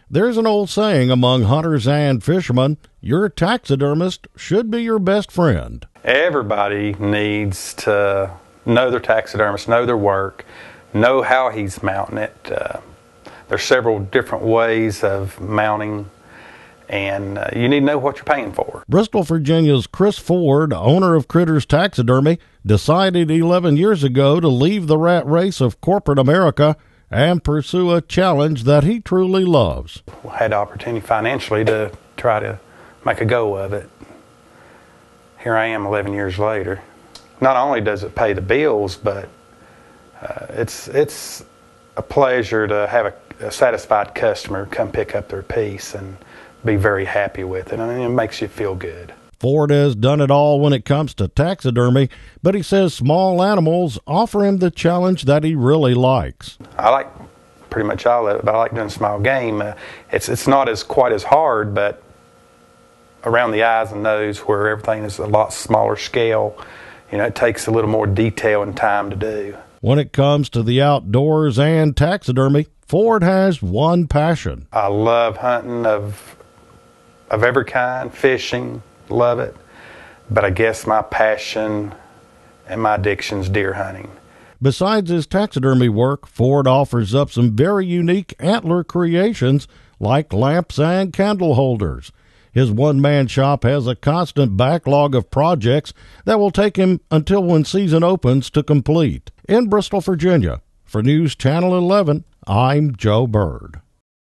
There's an old saying among hunters and fishermen, your taxidermist should be your best friend. Everybody needs to know their taxidermist, know their work, know how he's mounting it. There's several different ways of mounting, and you need to know what you're paying for. Bristol, Virginia's Chris Ford, owner of Critters Taxidermy, decided 11 years ago to leave the rat race of corporate America and pursue a challenge that he truly loves. I had the opportunity financially to try to make a go of it. Here I am 11 years later. Not only does it pay the bills, but it's a pleasure to have a satisfied customer come pick up their piece and be very happy with it. I mean, it makes you feel good. Ford has done it all when it comes to taxidermy, but he says small animals offer him the challenge that he really likes. I like pretty much all of it, but I like doing small game. It's not quite as hard, but around the eyes and nose where everything is a lot smaller scale, it takes a little more detail and time to do. When it comes to the outdoors and taxidermy, Ford has one passion. I love hunting of every kind, fishing, love it. But I guess my passion and my addiction's deer hunting. Besides his taxidermy work, Ford offers up some very unique antler creations like lamps and candle holders. His one-man shop has a constant backlog of projects that will take him until when season opens to complete. In Bristol, Virginia, for News Channel 11, I'm Joe Byrd.